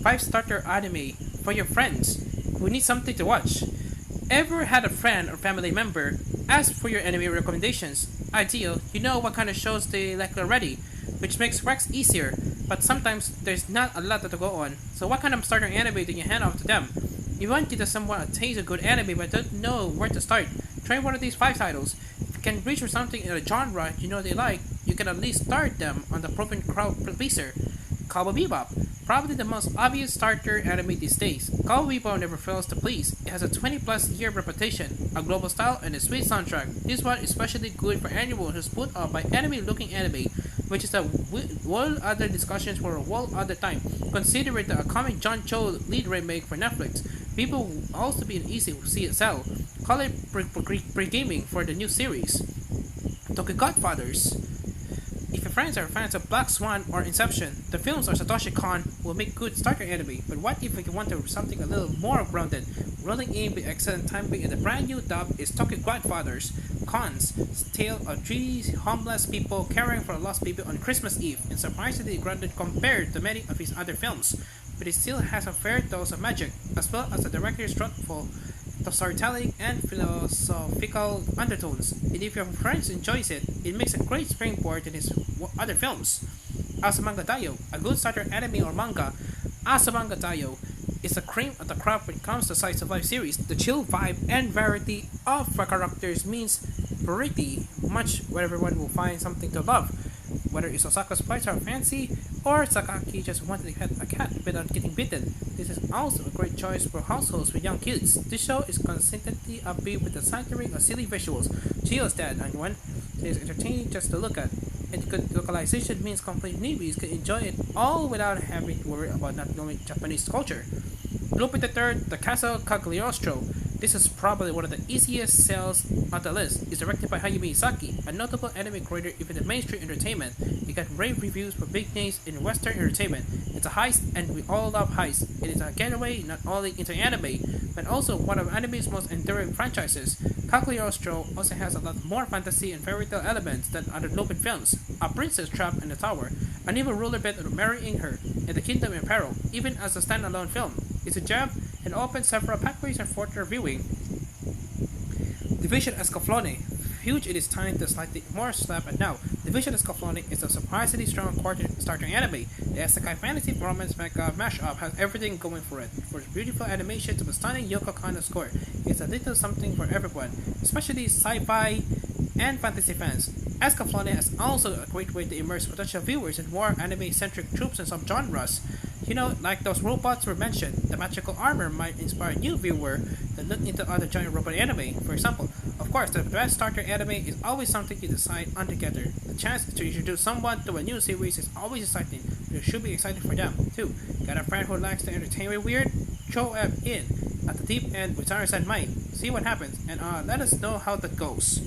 5 starter anime for your friends who need something to watch. Ever had a friend or family member ask for your anime recommendations? Ideal, you know what kind of shows they like already, which makes Rex easier, but sometimes there's not a lot to go on. So what kind of starter anime do you hand off to them? You want to give someone a taste of good anime but don't know where to start. Try one of these 5 titles. If you can reach for something in a genre you know they like, you can at least start them on the proven crowd pleaser. Cowboy Bebop, probably the most obvious starter anime these days. Cowboy Bebop never fails to please. It has a 20 plus year reputation, a global style, and a sweet soundtrack. This one is especially good for anyone who's put off by anime looking anime, which is a whole other discussions for a whole other time. Consider it the upcoming John Cho lead remake for Netflix. People will also be an easy to see it sell. Call it pre-gaming for the new series. Tokyo Godfathers. If your friends are fans of Black Swan or Inception, the films or Satoshi Kon will make good starter anime. But what if you want something a little more grounded? Rolling in with excellent timing in the brand new dub is Tokyo Godfathers. Kon's tale of 3 homeless people caring for a lost baby on Christmas Eve, and surprisingly grounded compared to many of his other films. But it still has a fair dose of magic, as well as the director's thoughtful storytelling and philosophical undertones. And if your friends enjoys it, it makes a great springboard to his other films. Azumanga Daioh, a good starter anime or manga. Azumanga Daioh is the cream of the crop when it comes to slice of life series. The chill vibe and variety of characters means pretty much where everyone will find something to love. Whether it's Osaka's spice or fancy, or Sakaki just wanted to pet a cat without getting bitten, this is also a great choice for households with young kids. This show is consistently upbeat with a scattering of silly visuals. Chio's dad and one is entertaining just to look at, and good localization means complete newbies can enjoy it all without having to worry about not knowing Japanese culture. Lupin III, The Castle Cagliostro. This is probably one of the easiest sales on the list. It's directed by Hayao Miyazaki, a notable anime creator even in mainstream entertainment. It got rave reviews from big names in Western entertainment. It's a heist, and we all love heists. It is a getaway not only into anime, but also one of anime's most enduring franchises. Cagliostro also has a lot more fantasy and fairy tale elements than other Lupin films. A princess trapped in a tower, an evil ruler bent on marrying her, and the kingdom in peril, even as a standalone film. It's a gem and opens several pathways and further viewing. Division Escaflowne. Huge in its time to slightly more slap and now. Division Escaflowne is a surprisingly strong starter anime. The isekai fantasy romance mecha mashup has everything going for it. From beautiful animation to a stunning Yoko Kanno score, it's a little something for everyone, especially sci-fi and fantasy fans. Escaflowne is also a great way to immerse potential viewers in more anime-centric tropes and subgenres. You know, like those robots were mentioned, the magical armor might inspire a new viewer to look into other giant robot anime, for example. Of course, the best starter anime is always something you decide on together. The chance to introduce someone to a new series is always exciting. You should be excited for them, too. Got a friend who likes the entertainment weird? Throw them in at the deep end with Sarah and Mike. See what happens, and let us know how that goes.